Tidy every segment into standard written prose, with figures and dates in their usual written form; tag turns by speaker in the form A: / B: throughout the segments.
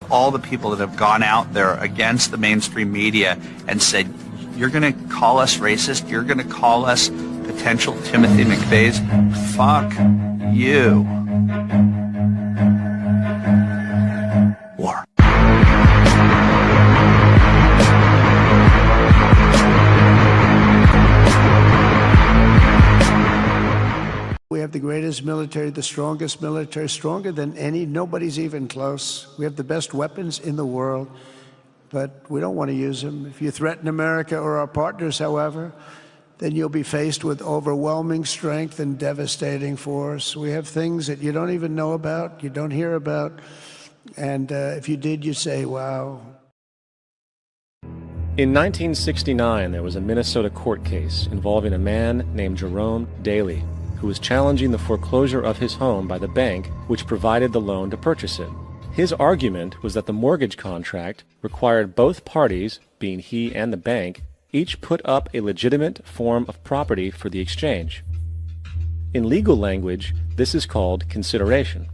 A: all the people that have gone out there against the mainstream media and said, you're going to call us racist, you're going to call us potential Timothy McVeighs, fuck you. War.
B: We have the greatest military, the strongest military, stronger than any. Nobody's even close. We have the best weapons in the world, but we don't want to use them. If you threaten America or our partners, however, then you'll be faced with overwhelming strength and devastating force. We have things that you don't even know about, you don't hear about, and if you did, you'd say, wow.
C: In 1969, there was a Minnesota court case involving a man named Jerome Daley, who was challenging the foreclosure of his home by the bank which provided the loan to purchase it. His argument was that the mortgage contract required both parties, being he and the bank, each put up a legitimate form of property for the exchange. In legal language, this is called consideration.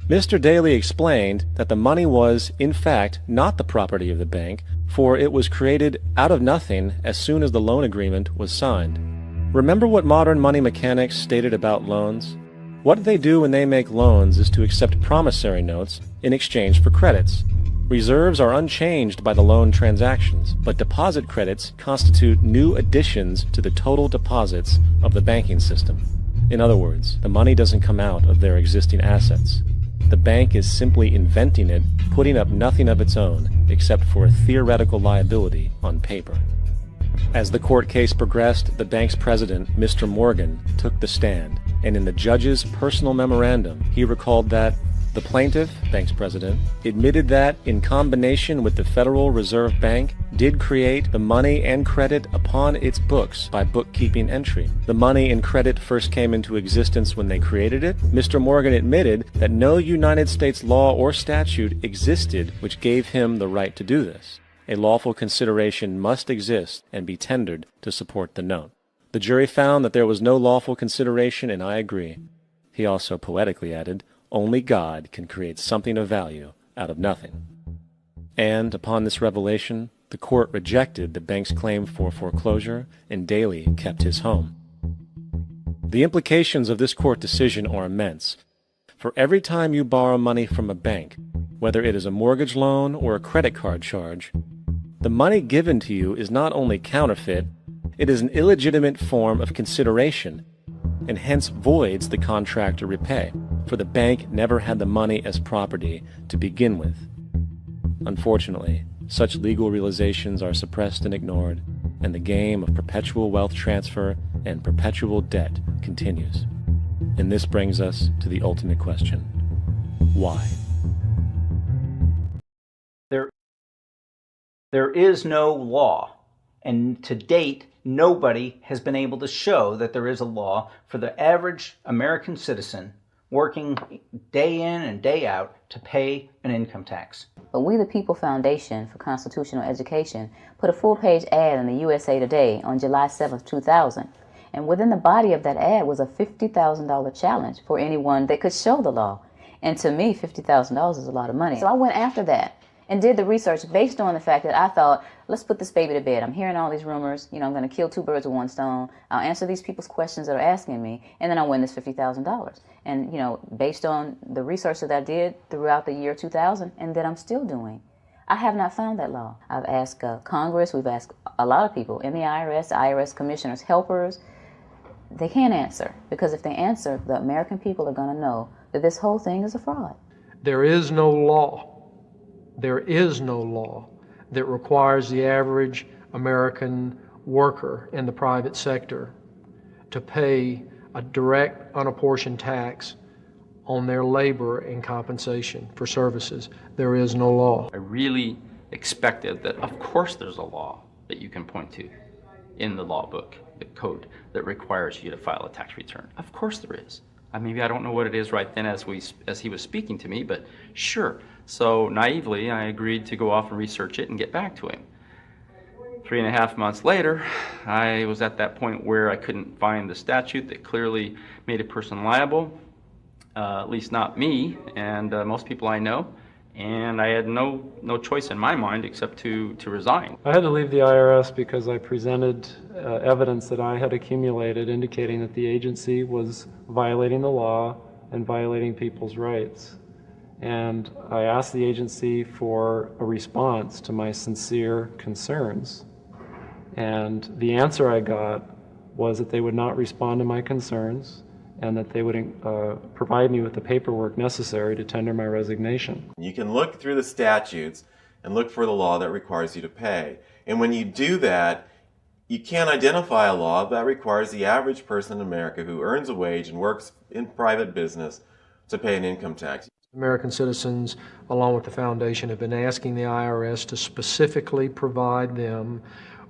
C: Mr. Daley explained that the money was, in fact, not the property of the bank, for it was created out of nothing as soon as the loan agreement was signed. Remember what modern money mechanics stated about loans? What they do when they make loans is to accept promissory notes in exchange for credits. Reserves are unchanged by the loan transactions, but deposit credits constitute new additions to the total deposits of the banking system. In other words, the money doesn't come out of their existing assets. The bank is simply inventing it, putting up nothing of its own, except for a theoretical liability on paper. As the court case progressed, the bank's president, Mr. Morgan, took the stand, and in the judge's personal memorandum, he recalled that the plaintiff, bank's president, admitted that, in combination with the Federal Reserve Bank, did create the money and credit upon its books by bookkeeping entry. The money and credit first came into existence when they created it. Mr. Morgan admitted that no United States law or statute existed which gave him the right to do this. A lawful consideration must exist and be tendered to support the note. The jury found that there was no lawful consideration, and I agree. He also poetically added, only God can create something of value out of nothing. And upon this revelation, the court rejected the bank's claim for foreclosure, and Daley kept his home. The implications of this court decision are immense. For every time you borrow money from a bank, whether it is a mortgage loan or a credit card charge, the money given to you is not only counterfeit, it is an illegitimate form of consideration, and hence voids the contract to repay, for the bank never had the money as property to begin with. Unfortunately, such legal realizations are suppressed and ignored, and the game of perpetual wealth transfer and perpetual debt continues. And this brings us to the ultimate question: why?
D: There is no law, and to date, nobody has been able to show that there is a law for the average American citizen working day in and day out to pay an income tax.
E: But We the People Foundation for Constitutional Education put a full-page ad in the USA Today on July 7th, 2000. And within the body of that ad was a $50,000 challenge for anyone that could show the law. And to me, $50,000 is a lot of money. So I went after that and did the research based on the fact that I thought, let's put this baby to bed. I'm hearing all these rumors. I'm going to kill two birds with one stone. I'll answer these people's questions that are asking me, and then I'll win this $50,000. And, based on the research that I did throughout the year 2000 and that I'm still doing, I have not found that law. I've asked Congress, we've asked a lot of people in the IRS commissioners, helpers. They can't answer, because if they answer, the American people are going to know that this whole thing is a fraud.
F: There is no law. There is no law that requires the average American worker in the private sector to pay a direct, unapportioned tax on their labor and compensation for services. There is no law.
G: I really expected that, of course there's a law that you can point to in the law book, the code, that requires you to file a tax return. Of course there is. Maybe I don't know what it is right then as he was speaking to me, but sure. So naively, I agreed to go off and research it and get back to him. 3.5 months later, I was at that point where I couldn't find the statute that clearly made a person liable. at least not me and most people I know. And I had no choice in my mind except to resign.
F: I had to leave the IRS because I presented evidence that I had accumulated indicating that the agency was violating the law and violating people's rights. And I asked the agency for a response to my sincere concerns. And the answer I got was that they would not respond to my concerns and that they would provide me with the paperwork necessary to tender my resignation.
H: You can look through the statutes and look for the law that requires you to pay. And when you do that, you can't identify a law that requires the average person in America who earns a wage and works in private business to pay an income tax.
F: American citizens, along with the foundation, have been asking the IRS to specifically provide them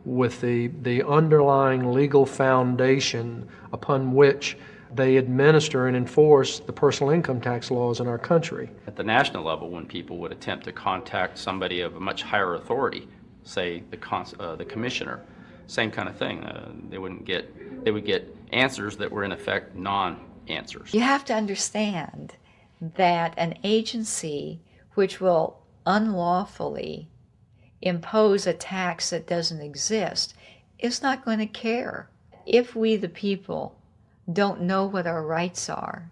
F: with the underlying legal foundation upon which they administer and enforce the personal income tax laws in our country.
G: At the national level, when people would attempt to contact somebody of a much higher authority, say the commissioner, same kind of thing. They would get answers that were in effect non-answers.
I: You have to understand that an agency which will unlawfully impose a tax that doesn't exist is not going to care. If we, the people, don't know what our rights are,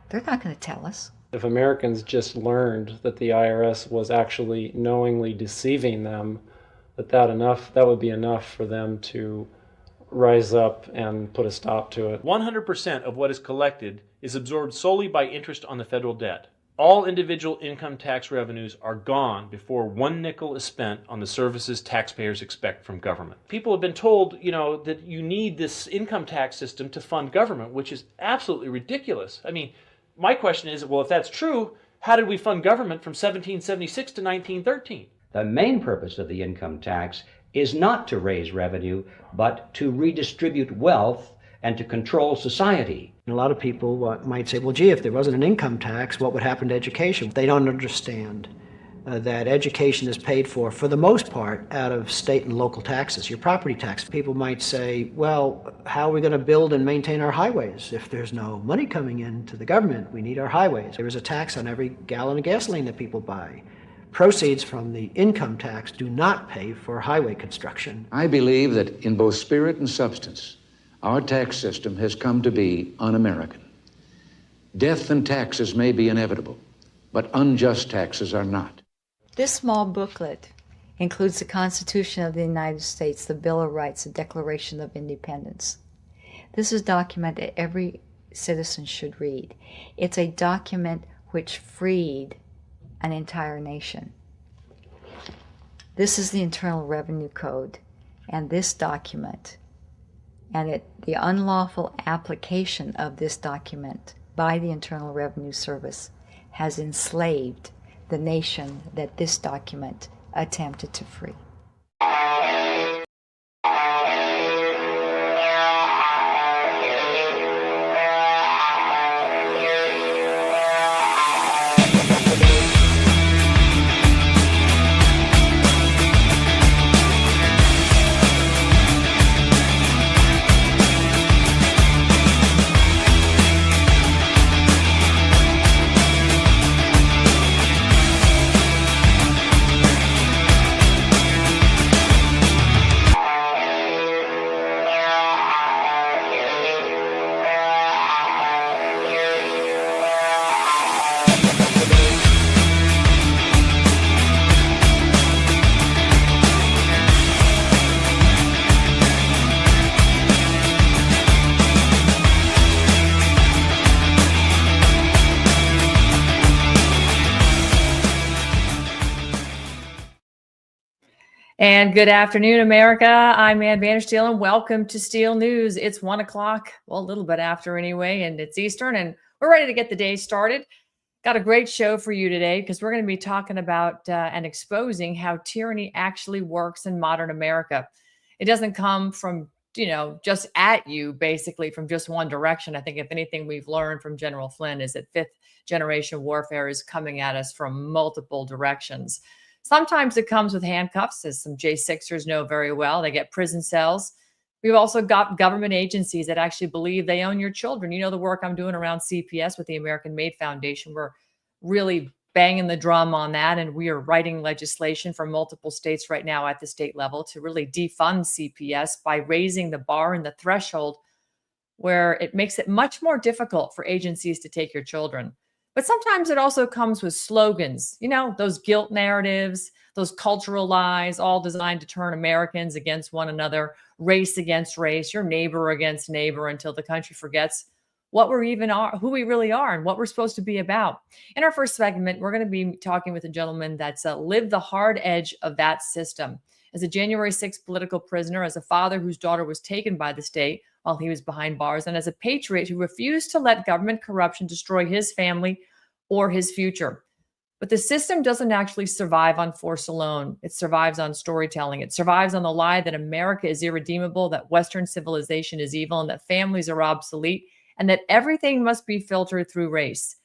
I: they're not going to tell us.
F: If Americans just learned that the IRS was actually knowingly deceiving them, that would be enough for them to rise up and put a stop to it.
J: 100% of what is collected is absorbed solely by interest on the federal debt. All individual income tax revenues are gone before 1 nickel is spent on the services taxpayers expect from government. People have been told, that you need this income tax system to fund government, which is absolutely ridiculous. I mean, my question is, well, if that's true, how did we fund government from 1776 to 1913?
K: The main purpose of the income tax is not to raise revenue, but to redistribute wealth and to control society.
L: A lot of people might say, well, gee, if there wasn't an income tax, what would happen to education? They don't understand that education is paid for the most part, out of state and local taxes, your property tax. People might say, well, how are we going to build and maintain our highways? If there's no money coming into the government, we need our highways. There is a tax on every gallon of gasoline that people buy. Proceeds from the income tax do not pay for highway construction.
M: I believe that in both spirit and substance, our tax system has come to be un-American. Death and taxes may be inevitable, but unjust taxes are not.
I: This small booklet includes the Constitution of the United States, the Bill of Rights, the Declaration of Independence. This is a document that every citizen should read. It's a document which freed an entire nation. This is the Internal Revenue Code, and this document and the unlawful application of this document by the Internal Revenue Service has enslaved the nation that this document attempted to free.
N: And good afternoon, America. I'm Ann Vandersteel, and welcome to Steel News. It's 1 o'clock, well, a little bit after anyway, and it's Eastern, and we're ready to get the day started. Got a great show for you today because we're going to be talking about and exposing how tyranny actually works in modern America. It doesn't come from, just at you, basically from just one direction. I think if anything we've learned from General Flynn is that fifth generation warfare is coming at us from multiple directions. Sometimes it comes with handcuffs, as some J6ers know very well. They get prison cells. We've also got government agencies that actually believe they own your children. You know, the work I'm doing around CPS with the American Made Foundation, we're really banging the drum on that. And we are writing legislation for multiple states right now at the state level to really defund CPS by raising the bar and the threshold where it makes it much more difficult for agencies to take your children. But sometimes it also comes with slogans, you know, those guilt narratives, those cultural lies, all designed to turn Americans against one another, race against race, your neighbor against neighbor, until the country forgets what we even are, who we really are, and what we're supposed to be about. In our first segment, we're going to be talking with a gentleman that's lived the hard edge of that system. As a January 6th political prisoner, as a father whose daughter was taken by the state while he was behind bars, and as a patriot who refused to let government corruption destroy his family or his future. But the system doesn't actually survive on force alone. It survives on storytelling. It survives on the lie that America is irredeemable, that Western civilization is evil, and that families are obsolete, and that everything must be filtered through race.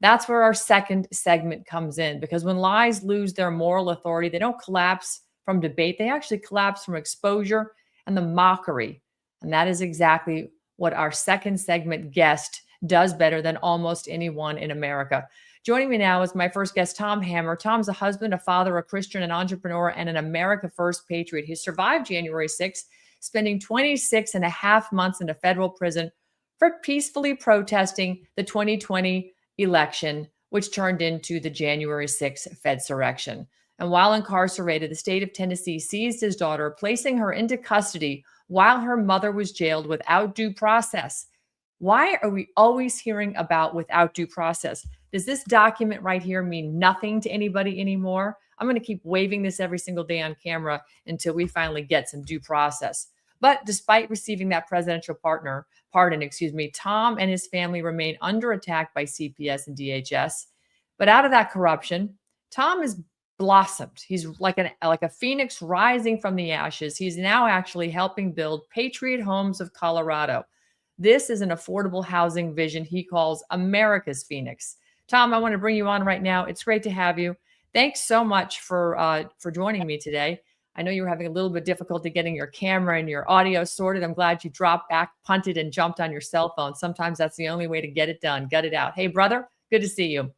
N: That's where our second segment comes in, because when lies lose their moral authority, they don't collapse from debate. They actually collapse from exposure and the mockery. And that is exactly what our second segment guest does better than almost anyone in America. Joining me now is my first guest, Tom Hammer. Tom's a husband, a father, a Christian, an entrepreneur, and an America First patriot. He survived January 6th, spending 26 and a half months in a federal prison for peacefully protesting the 2020 election, which turned into the January 6th Fedsurrection. And while incarcerated, the state of Tennessee seized his daughter, placing her into custody while her mother was jailed without due process. Why are we always hearing about without due process? Does this document right here mean nothing to anybody anymore? I'm going to keep waving this every single day on camera until we finally get some due process. But despite receiving that presidential pardon, Tom and his family remain under attack by CPS and DHS. But out of that corruption, Tom has blossomed. He's like a phoenix rising from the ashes. He's now actually helping build Patriot Homes of Colorado. This is an affordable housing vision he calls America's Phoenix. Tom, I want to bring you on right now. It's great to have you. Thanks so much for joining me today. I know you were having a little bit of difficulty getting your camera and your audio sorted. I'm glad you dropped back, punted, and jumped on your cell phone. Sometimes that's the only way to get it done. Gut it out. Hey, brother, good to see you.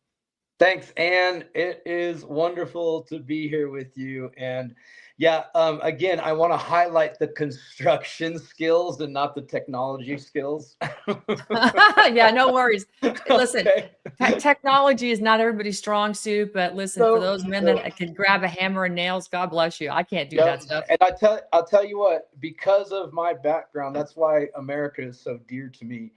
O: Thanks, Ann. It is wonderful to be here with you. And yeah, again, I want to highlight the construction skills and not the technology skills.
N: Yeah, no worries. Listen, technology is not everybody's strong suit, but listen, for those men that can grab a hammer and nails, God bless you. I can't do that stuff.
O: And I'll tell you what, because of my background, that's why America is so dear to me.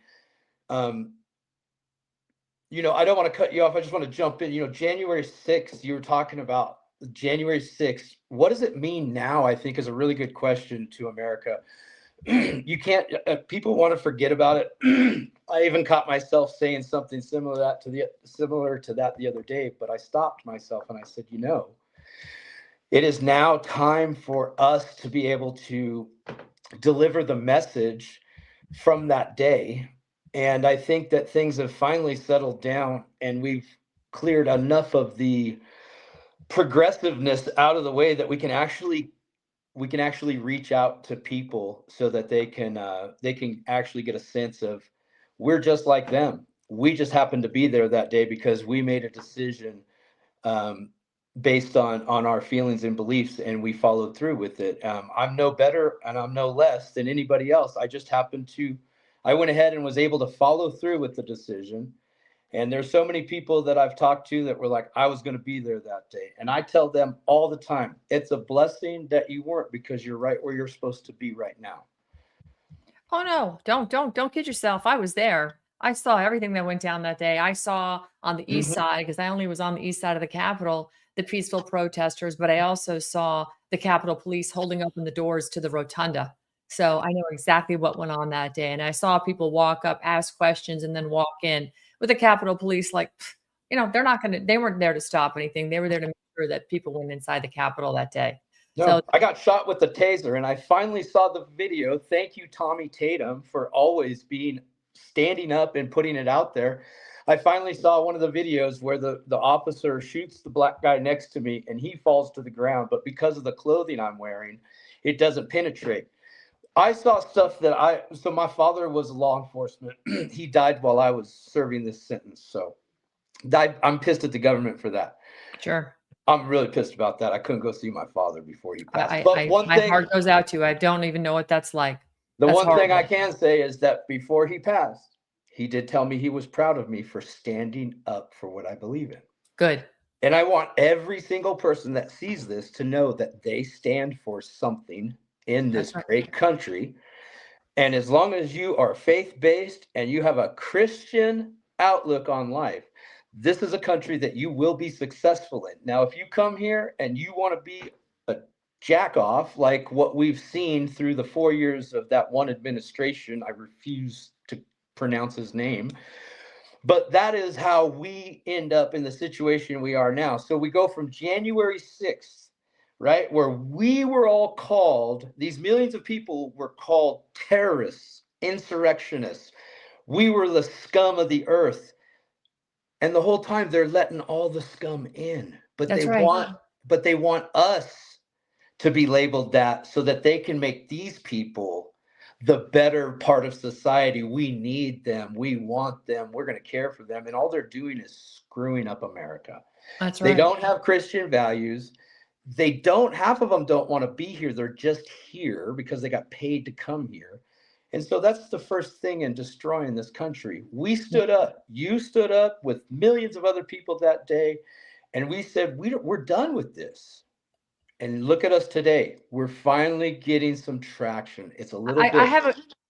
O: You know, I don't want to cut you off. I just want to jump in. You know, January 6th, you were talking about January 6th. What does it mean now? I think is a really good question to America. You can't, people want to forget about it. I even caught myself saying something similar to that the other day, but I stopped myself and I said, you know, it is now time for us to be able to deliver the message from that day. And I think that things have finally settled down and we've cleared enough of the progressiveness out of the way that we can actually reach out to people so that they can actually get a sense of we're just like them. We just happened to be there that day because we made a decision based on our feelings and beliefs, and we followed through with it. I'm no better and I'm no less than anybody else. I went ahead and was able to follow through with the decision. And there's so many people that I've talked to that were like, I was going to be there that day. And I tell them all the time, it's a blessing that you weren't, because you're right where you're supposed to be right now.
N: Oh no, don't kid yourself. I was there. I saw everything that went down that day. I saw on the east side, because I only was on the east side of the Capitol, the peaceful protesters, but I also saw the Capitol Police holding open the doors to the rotunda. So I know exactly what went on that day. And I saw people walk up, ask questions, and then walk in with the Capitol Police. Like, you know, they weren't there to stop anything. They were there to make sure that people went inside the Capitol that day.
O: No, so I got shot with the taser and I finally saw the video. Thank you, Tommy Tatum, for always standing up and putting it out there. I finally saw one of the videos where the officer shoots the black guy next to me and he falls to the ground. But because of the clothing I'm wearing, it doesn't penetrate. I saw stuff that so my father was law enforcement. He died while I was serving this sentence. So I'm pissed at the government for that.
N: Sure.
O: I'm really pissed about that. I couldn't go see my father before he passed.
N: My heart goes out to you. I don't even know what that's like.
O: The
N: That's
O: one thing I
N: horrible.
O: can say is that before he passed, he did tell me he was proud of me for standing up for what I believe in.
N: Good.
O: And I want every single person that sees this to know that they stand for something in this great country. And as long as you are faith-based and you have a Christian outlook on life, this is a country that you will be successful in. Now, if you come here and you want to be a jack off, like what we've seen through the 4 years of that one administration, I refuse to pronounce his name, but that is how we end up in the situation we are now. So we go from January 6th, right, where we were all called, these millions of people were called terrorists, insurrectionists. We were the scum of the earth. And the whole time they're letting all the scum in. But
N: That's
O: they
N: right.
O: want us to be labeled that so that they can make these people the better part of society. We need them. We want them. We're going to care for them. And all they're doing is screwing up America.
N: That's right.
O: They don't have Christian values. Half of them don't want to be here. They're just here because they got paid to come here. And so that's the first thing in destroying this country. We stood up. You stood up with millions of other people that day. And we said, we're done with this. And look at us today. We're finally getting some traction. It's a little bit.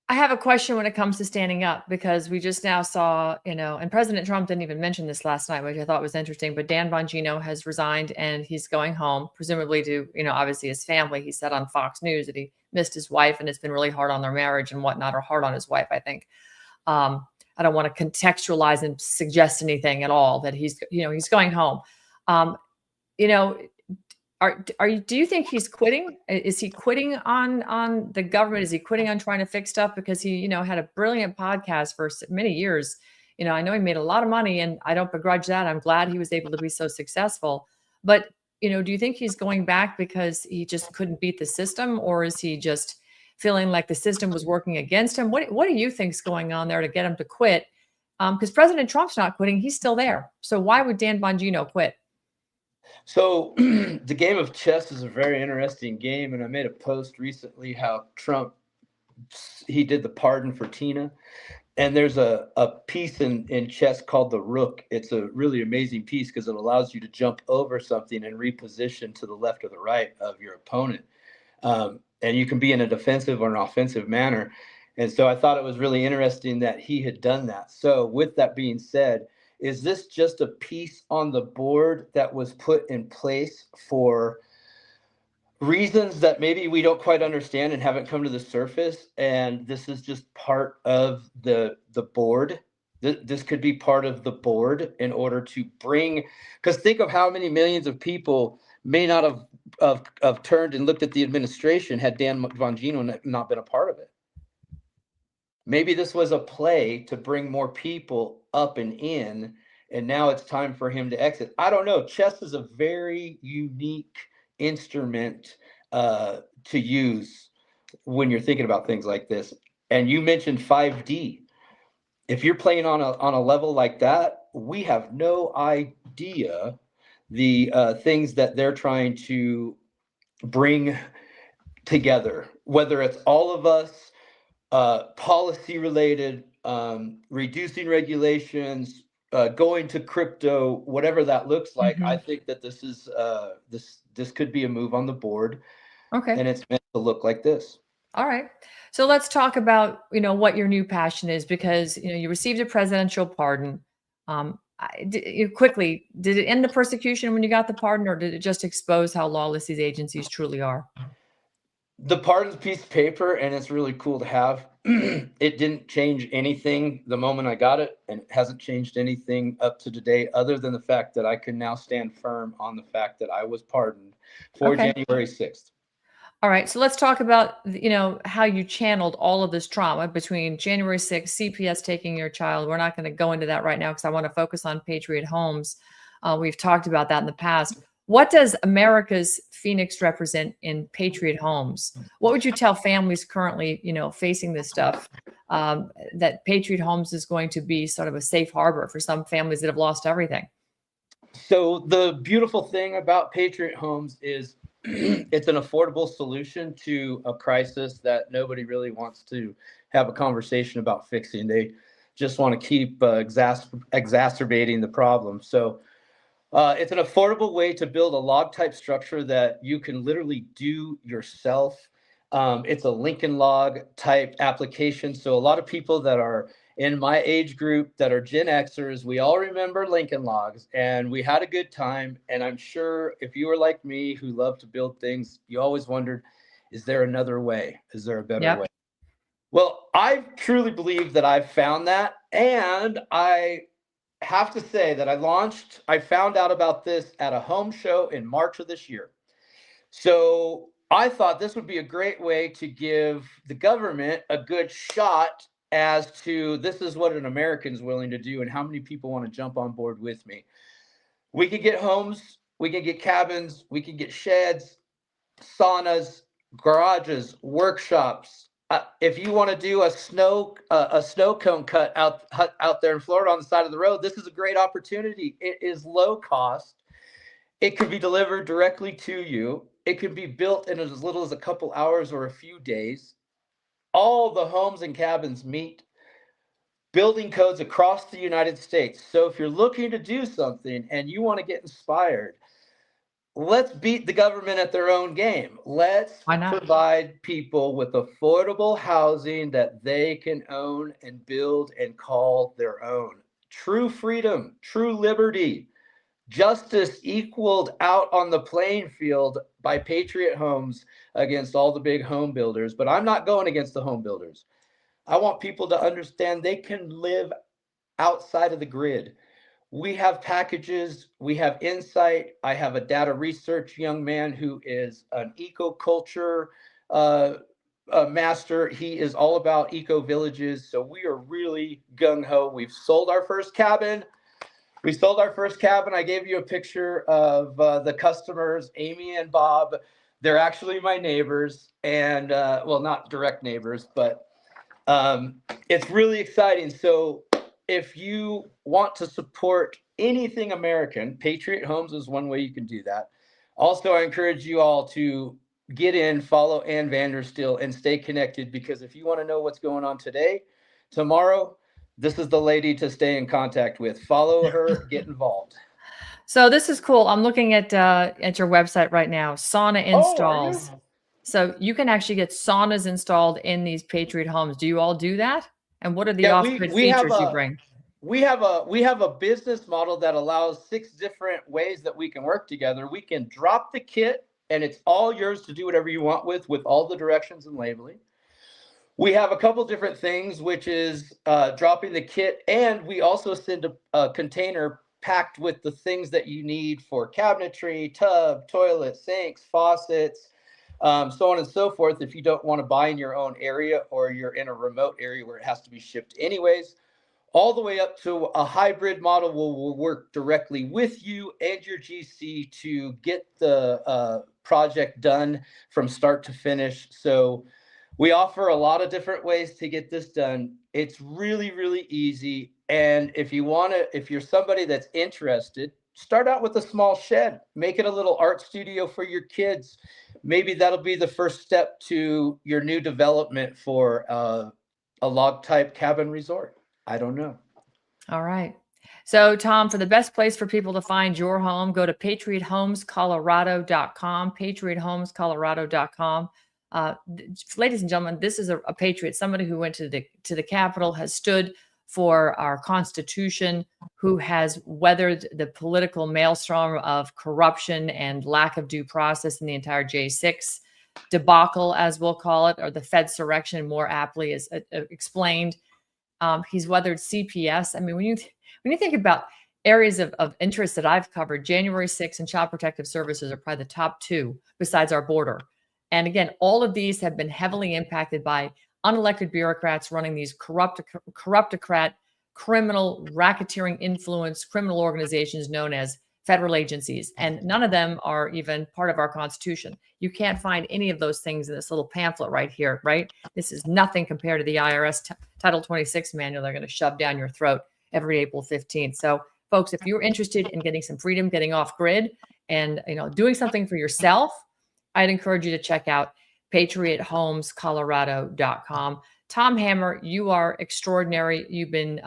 N: I have a question when it comes to standing up, because we just now saw, and President Trump didn't even mention this last night, which I thought was interesting, but Dan Bongino has resigned and he's going home, presumably to, obviously his family. He said on Fox News that he missed his wife and it's been really hard on their marriage and whatnot, or hard on his wife, I think. I don't want to contextualize and suggest anything at all, that he's going home. Do you think he's quitting? Is he quitting on the government? Is he quitting on trying to fix stuff? Because he, had a brilliant podcast for many years. I know he made a lot of money and I don't begrudge that. I'm glad he was able to be so successful. But, do you think he's going back because he just couldn't beat the system, or is he just feeling like the system was working against him? What do you think's going on there to get him to quit? Because President Trump's not quitting. He's still there. So why would Dan Bongino quit?
O: So the game of chess is a very interesting game. And I made a post recently how Trump, he did the pardon for Tina. And there's a piece in chess called the rook. It's a really amazing piece because it allows you to jump over something and reposition to the left or the right of your opponent. And you can be in a defensive or an offensive manner. And so I thought it was really interesting that he had done that. So with that being said, is this just a piece on the board that was put in place for reasons that maybe we don't quite understand and haven't come to the surface? And this is just part of the board. This could be part of the board in order to bring, because think of how many millions of people may not have turned and looked at the administration had Dan Bongino not been a part of it. Maybe this was a play to bring more people up and in, and now it's time for him to exit. I don't know. Chess is a very unique instrument to use when you're thinking about things like this. And you mentioned 5D. If you're playing on a level like that, we have no idea the things that they're trying to bring together, whether it's all of us, policy related, reducing regulations, going to crypto, whatever that looks like. I think that this is this could be a move on the board.
N: Okay.
O: And it's meant to look like this.
N: All right. So let's talk about, what your new passion is, because, you received a presidential pardon. Quickly, did it end the persecution when you got the pardon, or did it just expose how lawless these agencies truly are?
O: The pardon's a piece of paper, and it's really cool to have. It didn't change anything the moment I got it, and it hasn't changed anything up to today, other than the fact that I can now stand firm on the fact that I was pardoned for January 6th.
N: All right. So let's talk about, how you channeled all of this trauma between January 6th, CPS taking your child. We're not going to go into that right now because I want to focus on Patriot Homes. We've talked about that in the past. What does America's Phoenix represent in Patriot Homes? What would you tell families currently, facing this stuff, that Patriot Homes is going to be sort of a safe harbor for some families that have lost everything?
O: So the beautiful thing about Patriot Homes is it's an affordable solution to a crisis that nobody really wants to have a conversation about fixing. They just want to keep exacerbating the problem. So it's an affordable way to build a log type structure that you can literally do yourself. It's a Lincoln log type application. So a lot of people that are in my age group that are Gen Xers, we all remember Lincoln logs, and we had a good time. And I'm sure if you were like me, who love to build things, you always wondered, is there another way? Is there a better way? Well, I truly believe that I've found that. And I have to say that I found out about this at a home show in March of this year. So I thought this would be a great way to give the government a good shot as to this is what an American's willing to do and how many people want to jump on board with me. We could get homes, we can get cabins, we can get sheds, saunas, garages, workshops. If you want to do a snow cone cut out there in Florida on the side of the road, this is a great opportunity. It is low cost. It could be delivered directly to you. It could be built in as little as a couple hours or a few days. All the homes and cabins meet building codes across the United States. So if you're looking to do something and you want to get inspired, let's beat the government at their own game. Let's provide people with affordable housing that they can own and build and call their own. True freedom, true liberty, justice equaled out on the playing field by Patriot Homes against all the big home builders. But I'm not going against the home builders. I want people to understand they can live outside of the grid. We have packages, we have insight. I have a data research young man who is an eco-culture master. He is all about eco villages. So we are really gung-ho. We've sold our first cabin. I gave you a picture of the customers, Amy and Bob. They're actually my neighbors, and well, not direct neighbors, but it's really exciting. So if you want to support anything American, Patriot Homes is one way you can do that. Also, I encourage you all to get in, follow Ann Vandersteel, and stay connected, because if you want to know what's going on today, tomorrow, this is the lady to stay in contact with. Follow her, get involved.
N: So this is cool. I'm looking at your website right now. Sauna installs. So you can actually get saunas installed in these Patriot Homes. Do you all do that? And what are the off-grid features you bring?
O: We have a business model that allows 6 different ways that we can work together. We can drop the kit, and it's all yours to do whatever you want with all the directions and labeling. We have a couple different things, which is dropping the kit, and we also send a container packed with the things that you need for cabinetry, tub, toilet, sinks, faucets, so on and so forth, if you don't want to buy in your own area or you're in a remote area where it has to be shipped anyways, all the way up to a hybrid model where we'll work directly with you and your GC to get the project done from start to finish. So we offer a lot of different ways to get this done. It's really, really easy. And if you're somebody that's interested, start out with a small shed, make it a little art studio for your kids. Maybe that'll be the first step to your new development for a log type cabin resort. I don't know.
N: All right. So Tom, for the best place for people to find your home, go to patriothomescolorado.com, patriothomescolorado.com. Ladies and gentlemen, this is a patriot, somebody who went to the Capitol, has stood for our Constitution, who has weathered the political maelstrom of corruption and lack of due process in the entire J6 debacle, as we'll call it, or the Fedsurrection, more aptly is explained. He's weathered CPS. I mean, when you think about areas of interest that I've covered, January 6th and Child Protective Services are probably the top 2 besides our border. And again, all of these have been heavily impacted by unelected bureaucrats running these corruptocrat, criminal racketeering influence criminal organizations known as federal agencies, and none of them are even part of our Constitution. You can't find any of those things in this little pamphlet right here, right? This is nothing compared to the IRS Title 26 manual they're going to shove down your throat every April 15th. So, folks, if you're interested in getting some freedom, getting off grid, and doing something for yourself, I'd encourage you to check out patriothomescolorado.com. Tom Hammer, you are extraordinary. You've been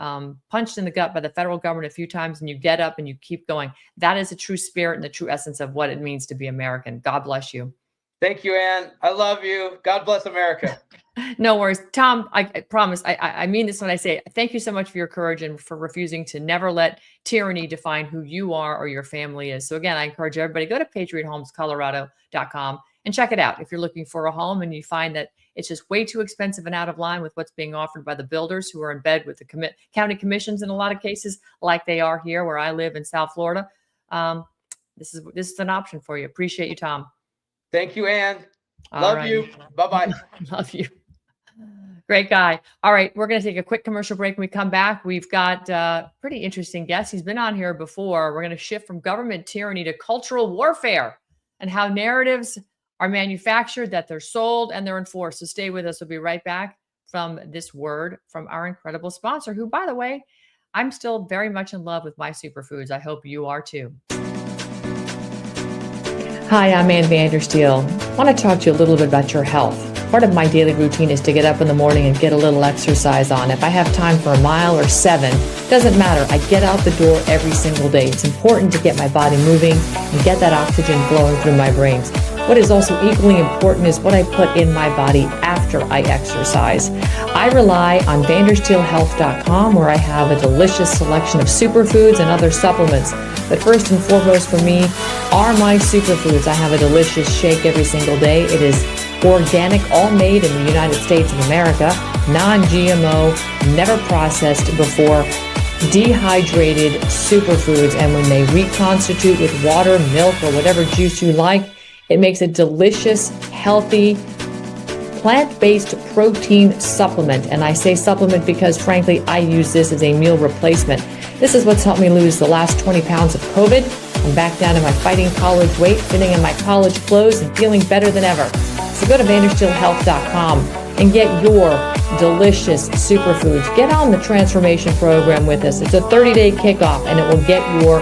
N: punched in the gut by the federal government a few times, and you get up and you keep going. That is the true spirit and the true essence of what it means to be American. God bless you.
O: Thank you, Ann. I love you. God bless America.
N: No worries. Tom, I promise, I mean this when I say it. Thank you so much for your courage and for refusing to never let tyranny define who you are or your family is. So again, I encourage everybody, go to patriothomescolorado.com and check it out. If you're looking for a home and you find that it's just way too expensive and out of line with what's being offered by the builders who are in bed with the county commissions in a lot of cases, like they are here where I live in South Florida. This is an option for you. Appreciate you, Tom.
O: Thank you, Ann. Love you. Bye-bye.
N: Love you. Great guy. All right, we're going to take a quick commercial break. When we come back, we've got a pretty interesting guest. He's been on here before. We're going to shift from government tyranny to cultural warfare and how narratives are manufactured, that they're sold, and they're enforced. So stay with us. We'll be right back from this word from our incredible sponsor, who, by the way, I'm still very much in love with my superfoods. I hope you are too. Hi, I'm Ann Vandersteel. I want to talk to you a little bit about your health. Part of my daily routine is to get up in the morning and get a little exercise on. If I have time for a mile or 7, doesn't matter. I get out the door every single day. It's important to get my body moving and get that oxygen flowing through my brains. What is also equally important is what I put in my body after I exercise. I rely on vandersteelhealth.com, where I have a delicious selection of superfoods and other supplements. But first and foremost for me are my superfoods. I have a delicious shake every single day. It is organic, all made in the United States of America, non-GMO, never processed before, dehydrated superfoods. And when they reconstitute with water, milk, or whatever juice you like, it makes a delicious, healthy, plant-based protein supplement. And I say supplement because, frankly, I use this as a meal replacement. This is what's helped me lose the last 20 pounds of COVID. I'm back down to my fighting college weight, fitting in my college clothes, and feeling better than ever. So go to vandersteelhealth.com and get your delicious superfoods. Get on the transformation program with us. It's a 30-day kickoff, and it will get your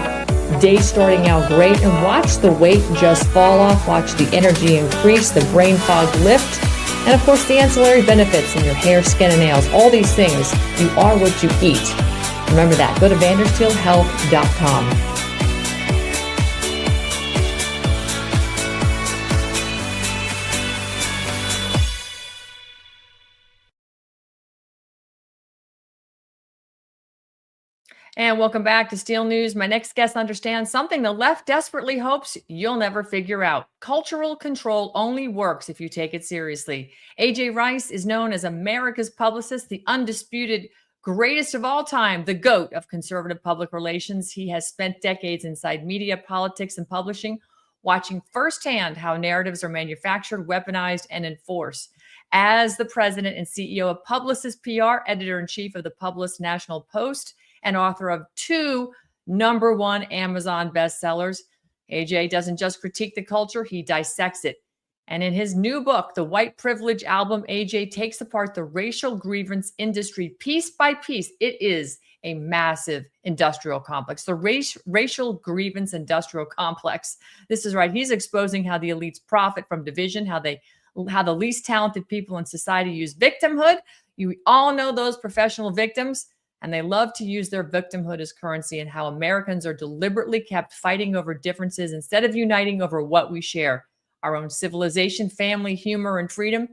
N: day starting out great. And watch the weight just fall off. Watch the energy increase, the brain fog lift, and of course the ancillary benefits in your hair, skin, and nails. All these things, you are what you eat. Remember that. Go to vandersteelhealth.com. And welcome back to Steel News. My next guest understands something the left desperately hopes you'll never figure out. Cultural control only works if you take it seriously. AJ Rice is known as America's publicist, the undisputed greatest of all time, the GOAT of conservative public relations. He has spent decades inside media, politics, and publishing, watching firsthand how narratives are manufactured, weaponized, and enforced. As the president and CEO of Publicist PR, editor-in-chief of the Publicist National Post, and author of 2 #1 Amazon bestsellers, AJ doesn't just critique the culture, he dissects it. And in his new book, The White Privilege Album, AJ takes apart the racial grievance industry piece by piece. It is a massive industrial complex, the racial grievance industrial complex. This is right. He's exposing how the elites profit from division, how the least talented people in society use victimhood. You all know those professional victims, and they love to use their victimhood as currency, and how Americans are deliberately kept fighting over differences instead of uniting over what we share, our own civilization, family, humor, and freedom.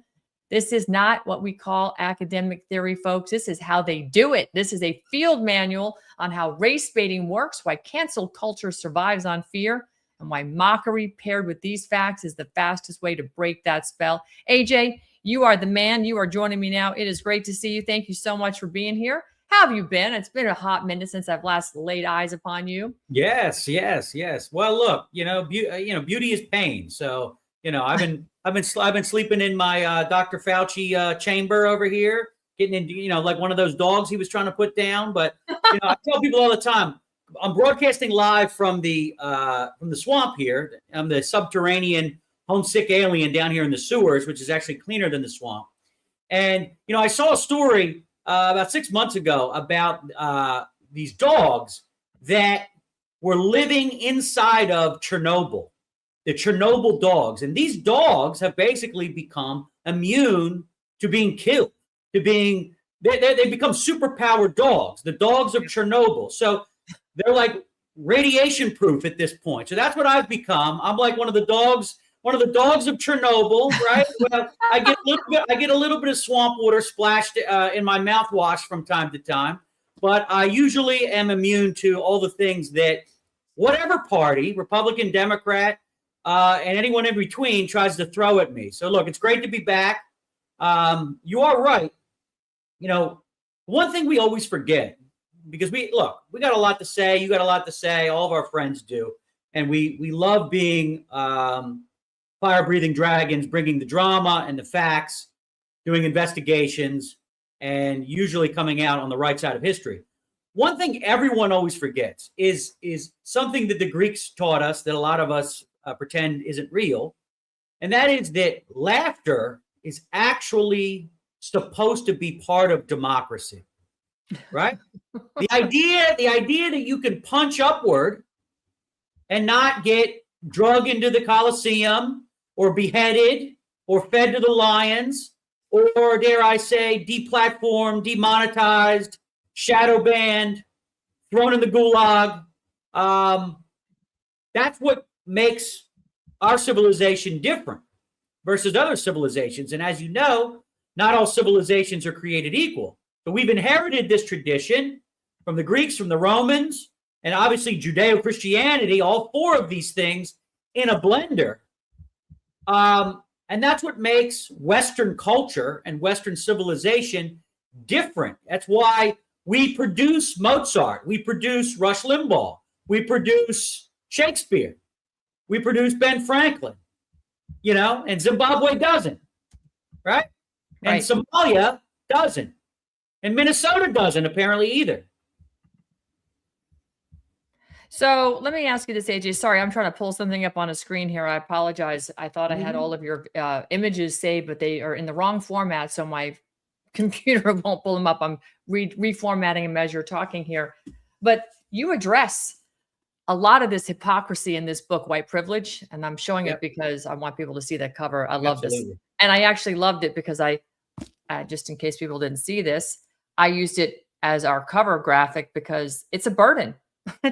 N: This is not what we call academic theory, folks. This is how they do it. This is a field manual on how race baiting works, why cancel culture survives on fear, and why mockery paired with these facts is the fastest way to break that spell. AJ, you are the man. You are joining me now. It is great to see you. Thank you so much for being here. How have you been? It's been a hot minute since I've last laid eyes upon you.
P: Yes. Well, look, beauty is pain. So, I've been sleeping in my Dr. Fauci chamber over here, getting into, like one of those dogs he was trying to put down. But I tell people all the time, I'm broadcasting live from the swamp here. I'm the subterranean homesick alien down here in the sewers, which is actually cleaner than the swamp. And, I saw a story about 6 months ago about these dogs that were living inside of Chernobyl, the Chernobyl dogs. And these dogs have basically become immune to being killed, to being, they become superpowered dogs, the dogs of Chernobyl. So they're like radiation proof at this point. So that's what I've become. I'm like one of the dogs of Chernobyl, right? Well, I get a little bit of swamp water splashed in my mouthwash from time to time, but I usually am immune to all the things that whatever party, Republican, Democrat, and anyone in between tries to throw at me. So look, it's great to be back. You are right. One thing we always forget, because we got a lot to say. You got a lot to say. All of our friends do. And we love being fire-breathing dragons, bringing the drama and the facts, doing investigations, and usually coming out on the right side of history. One thing everyone always forgets is something that the Greeks taught us that a lot of us pretend isn't real, and that is that laughter is actually supposed to be part of democracy, right? The idea that you can punch upward and not get drug into the Colosseum or beheaded or fed to the lions or, dare I say, deplatformed, demonetized, shadow banned, thrown in the gulag. That's what makes our civilization different versus other civilizations. And as you know, not all civilizations are created equal. So we've inherited this tradition from the Greeks, from the Romans, and obviously Judeo-Christianity, all four of these things in a blender. And that's what makes Western culture and Western civilization different. That's why we produce Mozart, we produce Rush Limbaugh, we produce Shakespeare, we produce Ben Franklin, and Zimbabwe doesn't, right? And Somalia doesn't. And Minnesota doesn't apparently either.
N: So let me ask you this, AJ. Sorry, I'm trying to pull something up on a screen here. I apologize. I thought I had all of your images saved, but they are in the wrong format, so my computer won't pull them up. I'm reformatting them as you're talking here. But you address a lot of this hypocrisy in this book, White Privilege, and I'm showing it because I want people to see that cover. I love this. And I actually loved it because I just in case people didn't see this, I used it as our cover graphic because it's a burden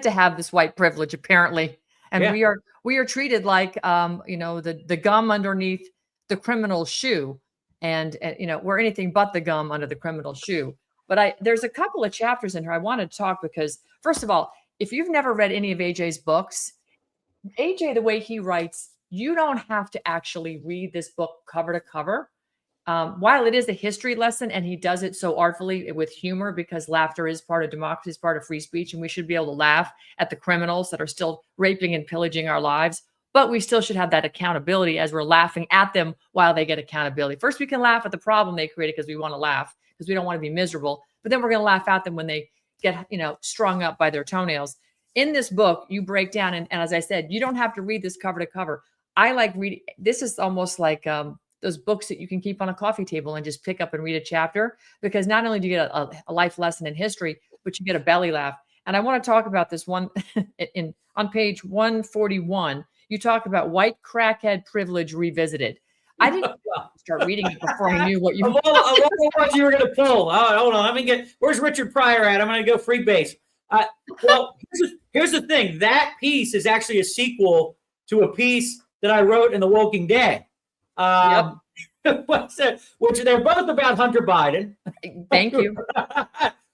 N: to have this white privilege, apparently. And we are treated like, the gum underneath the criminal shoe. And we're anything but the gum under the criminal shoe. But there's a couple of chapters in here I wanted to talk because, first of all, if you've never read any of AJ's books, AJ, the way he writes, you don't have to actually read this book cover to cover. While it is a history lesson and he does it so artfully with humor because laughter is part of democracy, is part of free speech, and we should be able to laugh at the criminals that are still raping and pillaging our lives, but we still should have that accountability as we're laughing at them while they get accountability. First, we can laugh at the problem they created because we want to laugh, because we don't want to be miserable, but then we're going to laugh at them when they get, strung up by their toenails. In this book, you break down, and as I said, you don't have to read this cover to cover. I like reading. This is almost like those books that you can keep on a coffee table and just pick up and read a chapter, because not only do you get a life lesson in history, but you get a belly laugh. And I want to talk about this one on page 141. You talk about white crackhead privilege revisited. I didn't start reading it before I knew what you were
P: what you were going to pull. Oh, hold on. Let me get. Where's Richard Pryor at? I'm going to go free base. Well, here's the thing. That piece is actually a sequel to a piece that I wrote in The Woking Dead. Which they're both about Hunter Biden.
N: Thank you.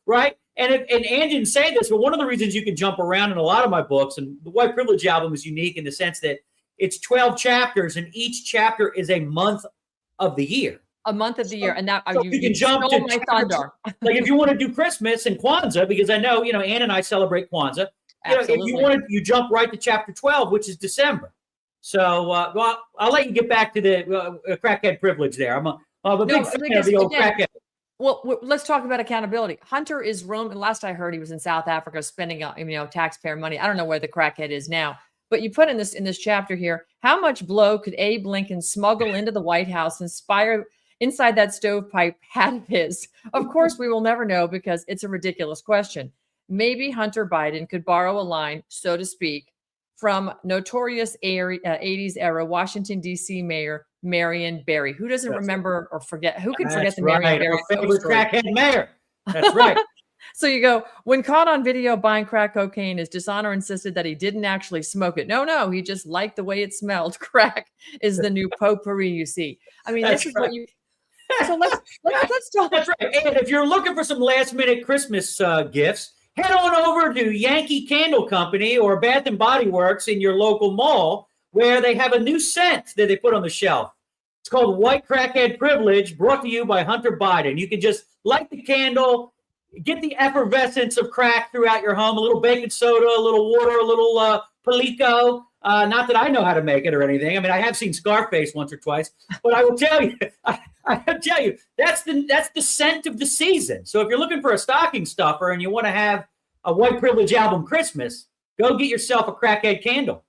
P: Right? And Ann didn't say this, but one of the reasons you can jump around in a lot of my books, and the White Privilege album is unique in the sense that it's 12 chapters, and each chapter is a month of the year.
N: A month of the year, and that
P: so you can jump to my thunder. Like if you want to do Christmas and Kwanzaa, because I know Ann and I celebrate Kwanzaa. If you want to, you jump right to chapter 12, which is December. So, well, I'll let you get back to the crackhead privilege there. I'm a big fan of the old crackhead.
N: Well, let's talk about accountability. Hunter is roaming. Last I heard, he was in South Africa spending, taxpayer money. I don't know where the crackhead is now. But you put in this chapter here, how much blow could Abe Lincoln smuggle into the White House, inspire inside that stovepipe hat of his? Of course, we will never know because it's a ridiculous question. Maybe Hunter Biden could borrow a line, so to speak, from notorious 80s era Washington, D.C. Mayor Marion Barry. Who doesn't remember or forget? Who can forget the Marion Barry?
P: Our favorite crackhead mayor. That's right.
N: So you go, when caught on video buying crack cocaine, his dishonor insisted that he didn't actually smoke it. No, he just liked the way it smelled. Crack is the new potpourri, you see. I mean, this is what you. So let's talk.
P: That's right. And if you're looking for some last minute Christmas gifts, head on over to Yankee Candle Company or Bath and Body Works in your local mall, where they have a new scent that they put on the shelf. It's called White Crackhead Privilege, brought to you by Hunter Biden. You can just light the candle, get the effervescence of crack throughout your home, a little baking soda, a little water, a little Palico. Not that I know how to make it or anything. I mean, I have seen Scarface once or twice, but I will tell you, that's the scent of the season. So if you're looking for a stocking stuffer and you want to have a White Privilege album Christmas, go get yourself a crackhead candle.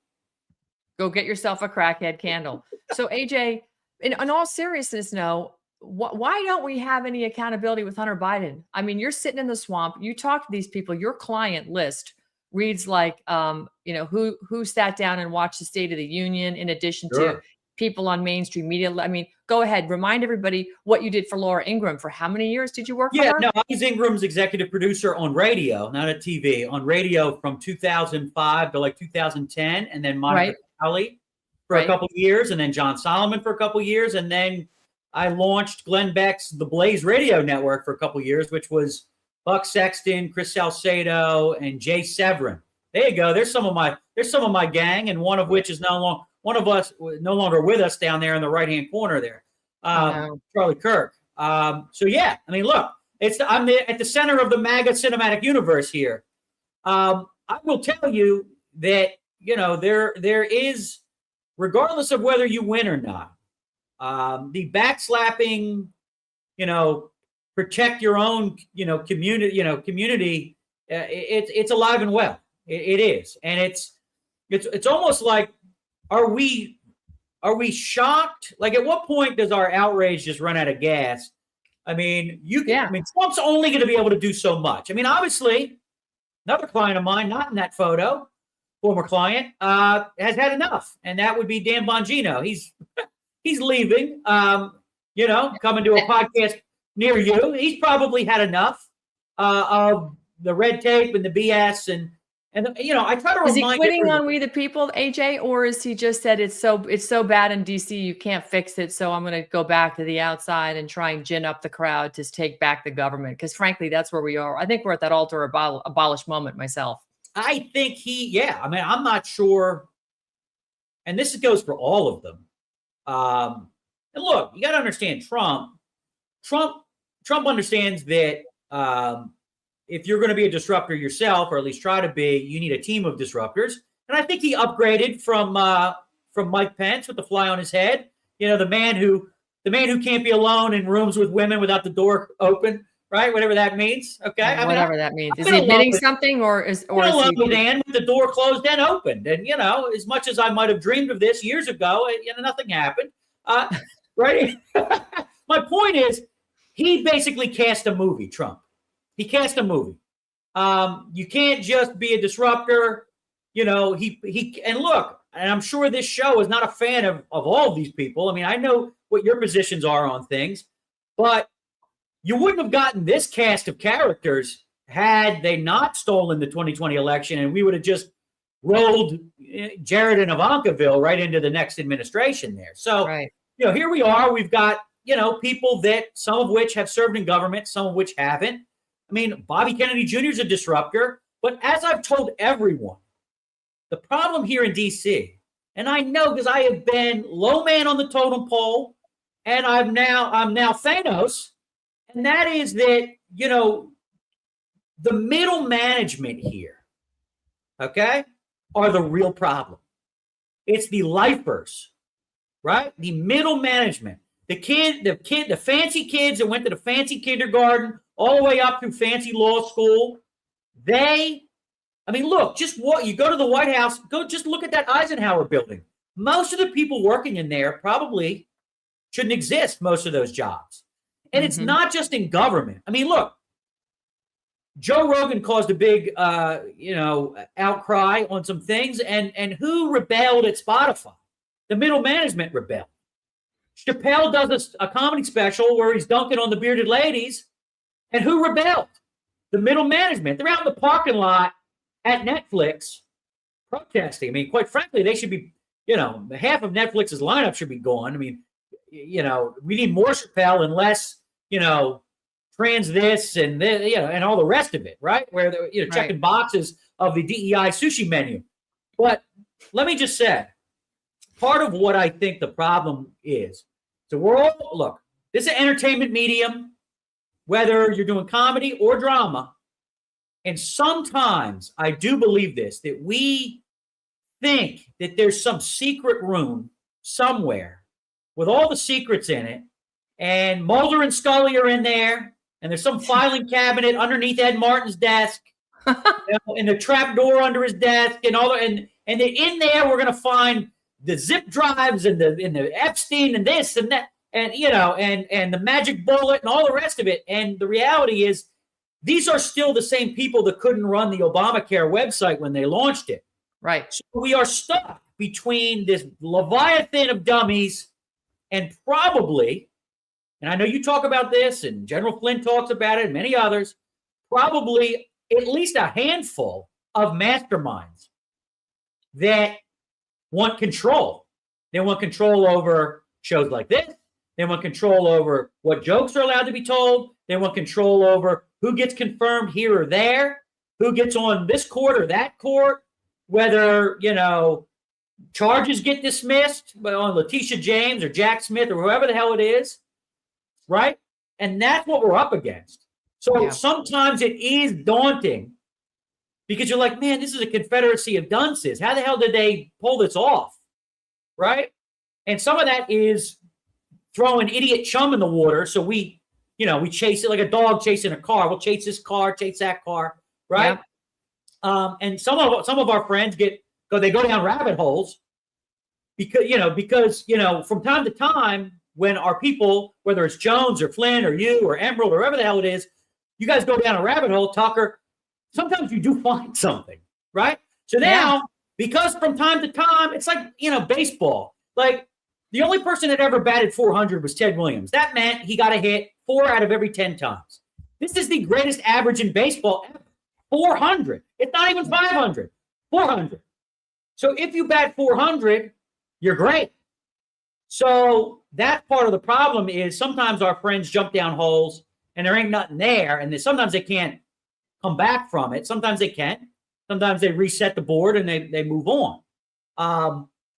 N: Go get yourself a crackhead candle. So AJ, in all seriousness, no. Why don't we have any accountability with Hunter Biden? I mean, you're sitting in the swamp. You talk to these people. Your client list reads like, who sat down and watched the State of the Union, in addition to people on mainstream media. I mean, go ahead, remind everybody what you did for Laura Ingraham. For how many years did you work for her?
P: No, I was Ingram's executive producer on radio, not at TV. On radio from 2005 to like 2010, and then Monica Crowley for a couple of years, and then John Solomon for a couple of years, and then I launched Glenn Beck's The Blaze Radio Network for a couple of years, which was Buck Sexton, Chris Salcedo, and Jay Severin. There you go. There's some of my gang, and one of which is no longer with us down there in the right-hand corner there, Charlie Kirk. So yeah, I mean, look, I'm at the center of the MAGA cinematic universe here. I will tell you that there is, regardless of whether you win or not, the backslapping, protect your own, community. It's alive and well. It is, and it's almost like, are we shocked? Like, at what point does our outrage just run out of gas? I mean, Trump's only going to be able to do so much. I mean, obviously, another client of mine, not in that photo, former client, has had enough, and that would be Dan Bongino. He's leaving, coming to a podcast near you. He's probably had enough of the red tape and the BS, and I try to remind.
N: Is he quitting on We the People, AJ, or is he just said it's so bad in DC you can't fix it, so I'm going to go back to the outside and try and gin up the crowd to take back the government? Because frankly, that's where we are. I think we're at that alter abolish moment myself.
P: I think I'm not sure, and this goes for all of them. And look, you got to understand Trump understands that if you're going to be a disruptor yourself, or at least try to be, you need a team of disruptors. And I think he upgraded from Mike Pence with the fly on his head. The man who can't be alone in rooms with women without the door open, right? Whatever that means. Okay,
N: whatever that means. Is he admitting something, or is he
P: Dan with the door closed and opened? And as much as I might have dreamed of this years ago, nothing happened. Right? My point is, he basically cast a movie, Trump. He cast a movie. You can't just be a disruptor. He and look, and I'm sure this show is not a fan of all of these people. I mean, I know what your positions are on things, but you wouldn't have gotten this cast of characters had they not stolen the 2020 election, and we would have just rolled Jared and Ivankaville right into the next administration there. So, here we are. We've got, people that some of which have served in government, some of which haven't. I mean, Bobby Kennedy Jr. is a disruptor, but as I've told everyone, the problem here in D.C., and I know because I have been low man on the totem pole, and I'm now Thanos, and that is that, the middle management here, okay, are the real problem. It's the lifers, right? The middle management the fancy kids that went to the fancy kindergarten all the way up through fancy law school, look, you go to the White House, just look at that Eisenhower building. Most of the people working in there probably shouldn't exist, most of those jobs. And it's not just in government. I mean, look, Joe Rogan caused a big, outcry on some things, and who rebelled at Spotify? The middle management rebelled. Chappelle does a comedy special where he's dunking on the bearded ladies, and who rebelled? The middle management. They're out in the parking lot at Netflix protesting. I mean, quite frankly, they should be, half of Netflix's lineup should be gone. I mean, we need more Chappelle and less, trans this and this, and all the rest of it, right? Where they're checking boxes of the DEI sushi menu. But let me just say, part of what I think the problem is, so this is an entertainment medium, whether you're doing comedy or drama. And sometimes I do believe this, that we think that there's some secret room somewhere with all the secrets in it, and Mulder and Scully are in there, and there's some filing cabinet underneath Ed Martin's desk, and the trap door under his desk, and in there we're gonna find the zip drives and the Epstein and this and that, and and the magic bullet and all the rest of it. And the reality is, these are still the same people that couldn't run the Obamacare website when they launched it.
N: Right.
P: So we are stuck between this leviathan of dummies and probably, and I know you talk about this and General Flynn talks about it and many others, probably at least a handful of masterminds that want control. They want control over shows like this. They want control over what jokes are allowed to be told. They want control over who gets confirmed here or there, who gets on this court or that court, whether, charges get dismissed on Letitia James or Jack Smith or whoever the hell it is, right? And that's what we're up against. So sometimes it is daunting because you're like, man, this is a confederacy of dunces. How the hell did they pull this off, right? And some of that is throwing idiot chum in the water. So we chase it like a dog chasing a car. We'll chase this car, chase that car, right? Yeah. And some of our friends go down rabbit holes because from time to time when our people, whether it's Jones or Flynn or you or Emerald or whoever the hell it is, you guys go down a rabbit hole, Tucker. Sometimes you do find something, right? So now, because from time to time, it's like baseball. Like the only person that ever batted 400 was Ted Williams. That meant he got a hit 4 out of every 10 times. This is the greatest average in baseball ever. 400. It's not even 500. 400. So if you bat 400, you're great. So that part of the problem is sometimes our friends jump down holes and there ain't nothing there. And then sometimes they can't come back from it. Sometimes they can. Sometimes they reset the board and they move on.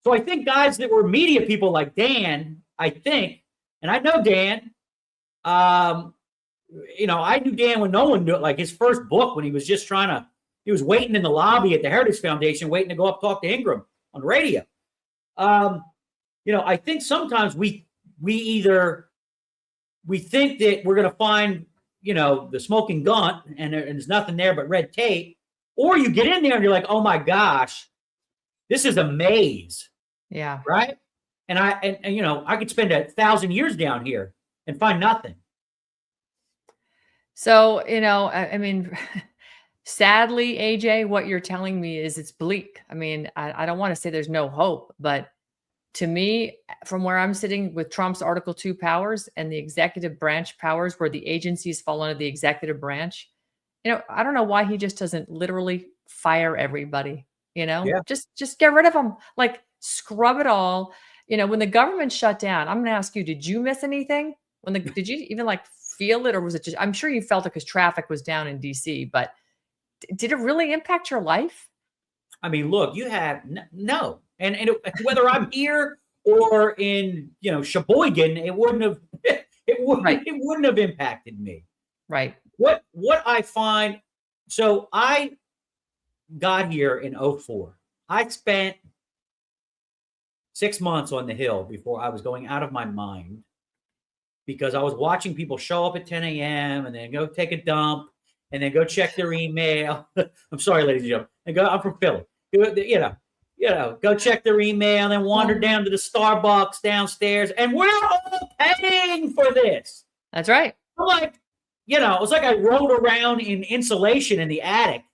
P: So I think guys that were media people like Dan, and I know Dan, I knew Dan when no one knew it, like his first book when he was just he was waiting in the lobby at the Heritage Foundation, waiting to go up talk to Ingram on the radio. I think sometimes we think that we're going to find, the smoking gun and there's nothing there but red tape, or you get in there and you're like, oh my gosh, this is a maze.
N: Yeah.
P: Right. And I could spend 1,000 years down here and find nothing.
N: So, sadly, AJ, what you're telling me is it's bleak. I mean, I don't want to say there's no hope, but to me, from where I'm sitting with Trump's Article 2 powers and the executive branch powers where the agencies fall under the executive branch, I don't know why he just doesn't literally fire everybody, just get rid of them, like scrub it all. When the government shut down, I'm going to ask you, did you miss anything? Did you even feel it, or was it just, I'm sure you felt it because traffic was down in DC, but did it really impact your life?
P: I mean, look, you have no, and whether I'm here or in, Sheboygan, it wouldn't have impacted me.
N: Right.
P: What I find, so I got here in 2004. I spent 6 months on the Hill before I was going out of my mind because I was watching people show up at 10 a.m. and then go take a dump and then go check their email. I'm sorry, ladies and gentlemen. And go, I'm from Philly. Go check their email and then wander down to the Starbucks downstairs. And we're all paying for this.
N: That's right.
P: I'm like, it's like I rolled around in insulation in the attic.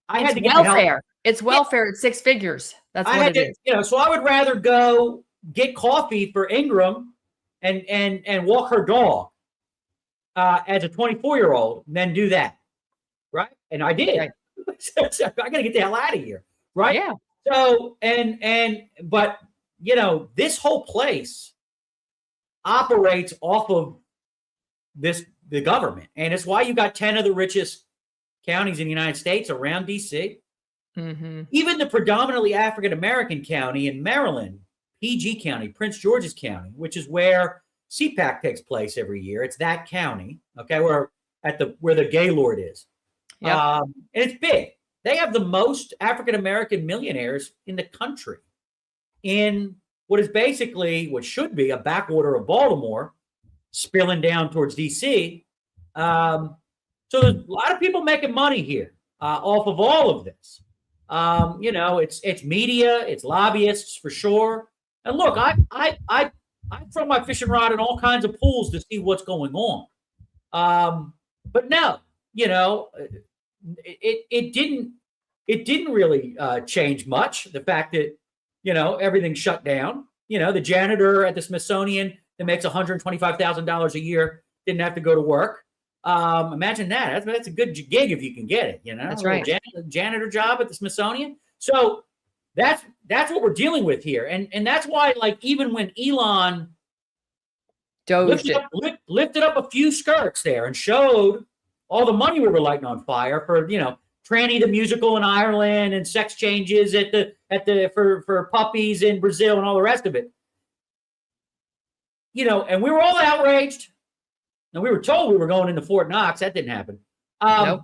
P: I had to get
N: welfare. It's welfare at six figures. That's what it is.
P: So I would rather go get coffee for Ingram and walk her dog as a 24-year-old than do that. Right. And I did. Right. So I got to get the hell out of here. Right.
N: Yeah.
P: So, but this whole place operates off of the government. And it's why you got 10 of the richest counties in the United States around DC.
N: Mm-hmm.
P: Even the predominantly African-American county in Maryland, PG County, Prince George's County, which is where CPAC takes place every year. It's that county, okay, where the Gaylord is.
N: Yep.
P: And it's big. They have the most African-American millionaires in the country in what is basically what should be a backwater of Baltimore spilling down towards DC. So there's a lot of people making money here off of all of this. It's media, it's lobbyists for sure. And look, I throw my fishing rod in all kinds of pools to see what's going on. But no, it didn't really change much. The fact that everything shut down. The janitor at the Smithsonian that makes $125,000 a year didn't have to go to work. Imagine that. That's a good gig if you can get it.
N: That's right.
P: Janitor job at the Smithsonian. So that's what we're dealing with here, and that's why, like, even when Elon lifted up a few skirts there and showed all the money we were lighting on fire for, Tranny the musical in Ireland and sex changes for puppies in Brazil and all the rest of it. And we were all outraged. And we were told we were going into Fort Knox. That didn't happen.
N: Nope.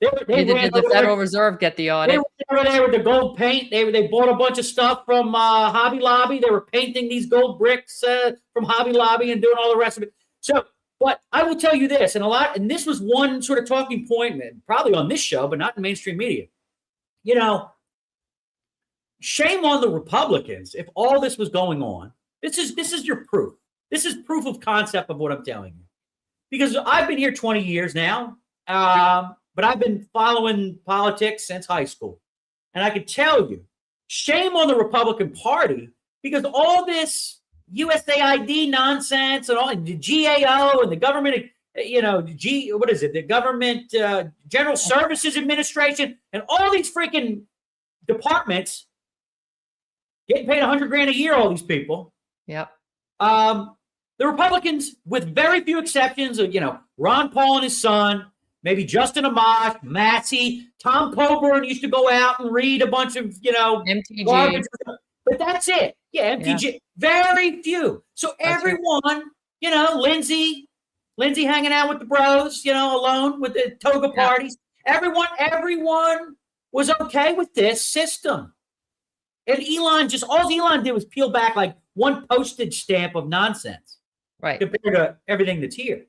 N: Did the Federal Reserve get the audit?
P: They were over there with the gold paint. They bought a bunch of stuff from Hobby Lobby. They were painting these gold bricks from Hobby Lobby and doing all the rest of it. So, but I will tell you this, and this was one sort of talking point, probably on this show, but not in mainstream media. Shame on the Republicans if all this was going on. This is your proof. This is proof of concept of what I'm telling you. Because I've been here 20 years now, but I've been following politics since high school. And I can tell you, shame on the Republican Party, because all this USAID nonsense and all the GAO and the government, the Government General Services Administration and all these freaking departments getting paid $100,000 a year, all these people.
N: Yep.
P: The Republicans, with very few exceptions of, Ron Paul and his son, maybe Justin Amash, Massey, Tom Coburn used to go out and read a bunch of,
N: MTG.
P: garbage. But that's it. Yeah, MTG. Yeah. Very few. So that's everyone, right. Lindsay hanging out with the bros, alone with the toga parties. Everyone was okay with this system. And all Elon did was peel back like one postage stamp of nonsense.
N: Right.
P: Compared to everything that's here.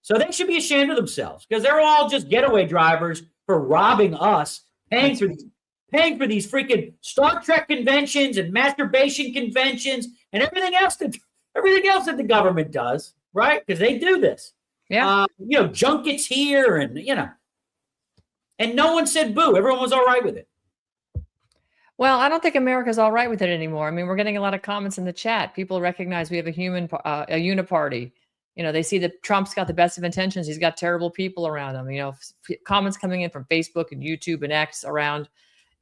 P: So they should be ashamed of themselves because they're all just getaway drivers for robbing us, paying for these freaking Star Trek conventions and masturbation conventions and everything else that the government does, right? Because they do this.
N: Yeah.
P: Junkets here and no one said boo. Everyone was all right with it.
N: Well, I don't think America's all right with it anymore. I mean, we're getting a lot of comments in the chat. People recognize we have a uniparty. They see that Trump's got the best of intentions. He's got terrible people around him. Comments coming in from Facebook and YouTube and X around.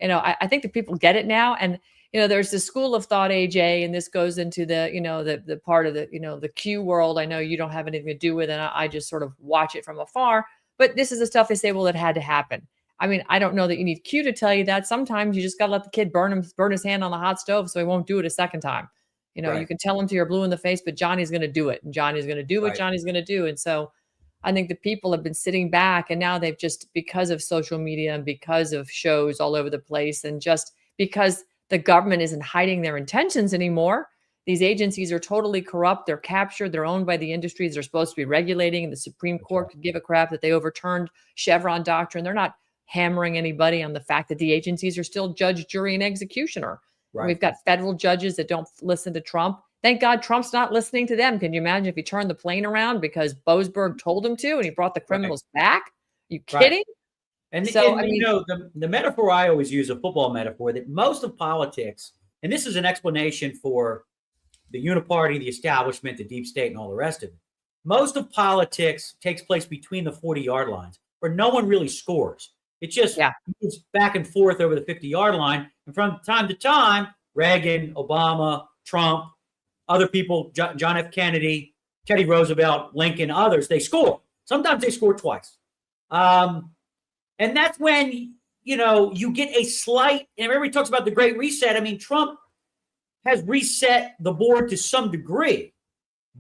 N: I think that people get it now. And there's this school of thought, AJ, and this goes into the part of the Q world. I know you don't have anything to do with it. I just sort of watch it from afar. But this is the stuff they say, well, it had to happen. I mean, I don't know that you need Q to tell you that. Sometimes you just got to let the kid burn his hand on the hot stove so he won't do it a second time. Right. You can tell him till you're blue in the face, but Johnny's going to do it. And Johnny's going to do what Johnny's going to do. And so I think the people have been sitting back and now they've just, because of social media and because of shows all over the place and just because the government isn't hiding their intentions anymore, These agencies are totally corrupt. They're captured. They're owned by the industries they're supposed to be regulating. And the Supreme Court could give a crap that they overturned Chevron doctrine. They're not hammering anybody on the fact that the agencies are still judge, jury, and executioner.
P: Right.
N: And we've got federal judges that don't listen to Trump. Thank God Trump's not listening to them. Can you imagine if he turned the plane around because Boasberg told him to and he brought the criminals back? You kidding?
P: And,
N: So,
P: and
N: I mean,
P: you know, the metaphor I always use, a football metaphor, that most of politics, and this is an explanation for the uniparty, the establishment, the deep state, and all the rest of it. Most of politics takes place between the 40-yard lines where no one really scores. It just moves back and forth over the 50-yard line. And from time to time, Reagan, Obama, Trump, other people, John F. Kennedy, Teddy Roosevelt, Lincoln, others, they score. Sometimes they score twice. And that's when, you know, you get a slight, and everybody talks about the Great Reset. I mean, Trump has reset the board to some degree.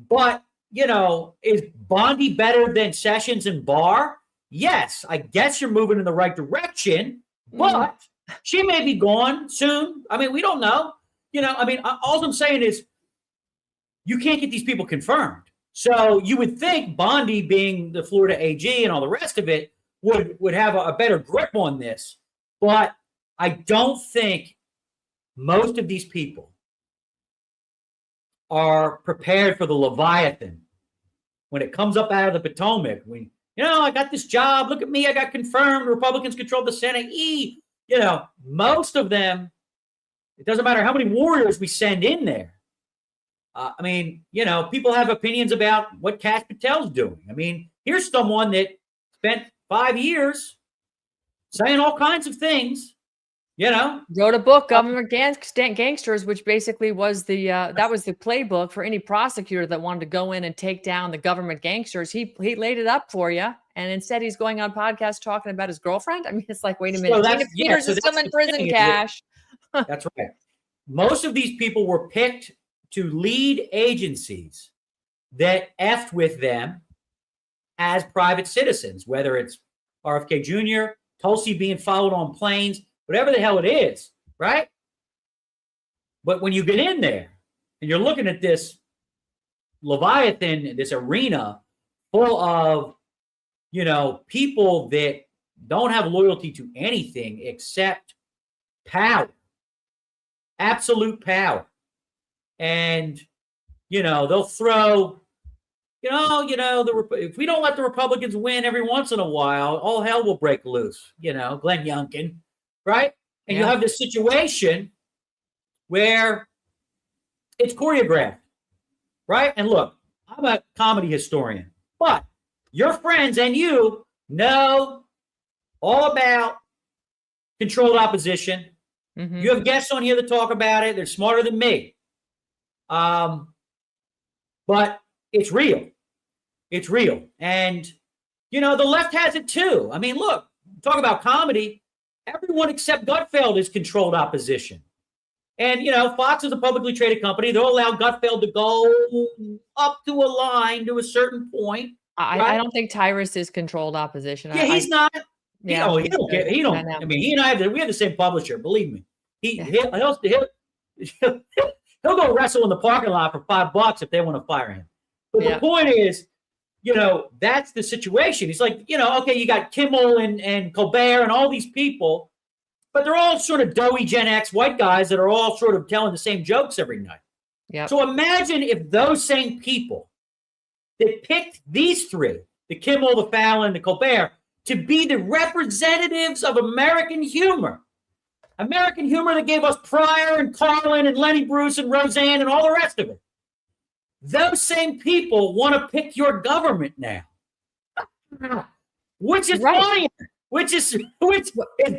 P: But, you know, is Bondi better than Sessions and Barr? Yes, I guess you're moving in the right direction, but she may be gone soon. I mean, we don't know. You know, I mean, all I'm saying is you can't get these people confirmed. So you would think Bondi, being the Florida AG and all the rest of it, would have a better grip on this. But I don't think most of these people are prepared for the Leviathan when it comes up out of the Potomac. When, you know, I got this job. Look at me. I got confirmed. Republicans control the Senate. You know, most of them, it doesn't matter how many warriors we send in there. I mean, you know, people have opinions about what Kash Patel's doing. I mean, here's someone that spent 5 years saying all kinds of things, you know.
N: Wrote a book, Government Gangsters, which basically was the that was the playbook for any prosecutor that wanted to go in and take down the government gangsters. He laid it up for you, and instead he's going on podcasts talking about his girlfriend. I mean, it's like, wait a minute, Tina Peters is still in prison, Kash.
P: That's right. Most of these people were picked to lead agencies that effed with them as private citizens, whether it's RFK Jr., Tulsi being followed on planes, whatever the hell it is, right? But when you get in there and you're looking at this Leviathan, this arena full of, you know, people that don't have loyalty to anything except power, absolute power. And, you know, they'll throw, if we don't let the Republicans win every once in a while, all hell will break loose, you know, Glenn Youngkin, right? And you'll have this situation where it's choreographed, right? And look, I'm a comedy historian, but your friends and you know all about controlled opposition. Mm-hmm. You have guests on here that talk about it. They're smarter than me. But it's real. It's real. And, you know, the left has it too. I mean, look, talk about comedy. Everyone except Gutfeld is controlled opposition. And, you know, Fox is a publicly traded company. They'll allow Gutfeld to go up to a line to a certain point.
N: I don't think Tyrus is controlled opposition.
P: Yeah, he's not.
N: Yeah,
P: he don't care. He don't. I mean, he and I we have the same publisher. Believe me. He'll go wrestle in the parking lot for $5 if they want to fire him. But the point is, you know, that's the situation. He's like, you know, okay, you got Kimmel and Colbert and all these people, but they're all sort of doughy Gen X white guys that are all sort of telling the same jokes every night.
N: Yeah.
P: So imagine if those same people that picked these three, the Kimmel, the Fallon, the Colbert, to be the representatives of American humor. American humor that gave us Pryor and Carlin and Lenny Bruce and Roseanne and all the rest of it. Those same people want to pick your government now. Which is funnier. Which is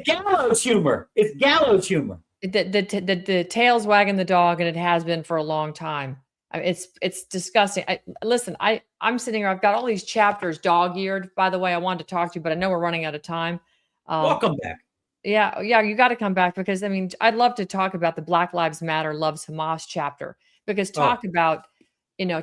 P: gallows humor. It's gallows humor.
N: The tail's wagging the dog, and it has been for a long time. I mean, it's disgusting. Listen, I'm sitting here. I've got all these chapters dog-eared. By the way, I wanted to talk to you, but I know we're running out of time.
P: Welcome back.
N: Yeah, you got to come back because, I mean, I'd love to talk about the Black Lives Matter Loves Hamas chapter because talk about a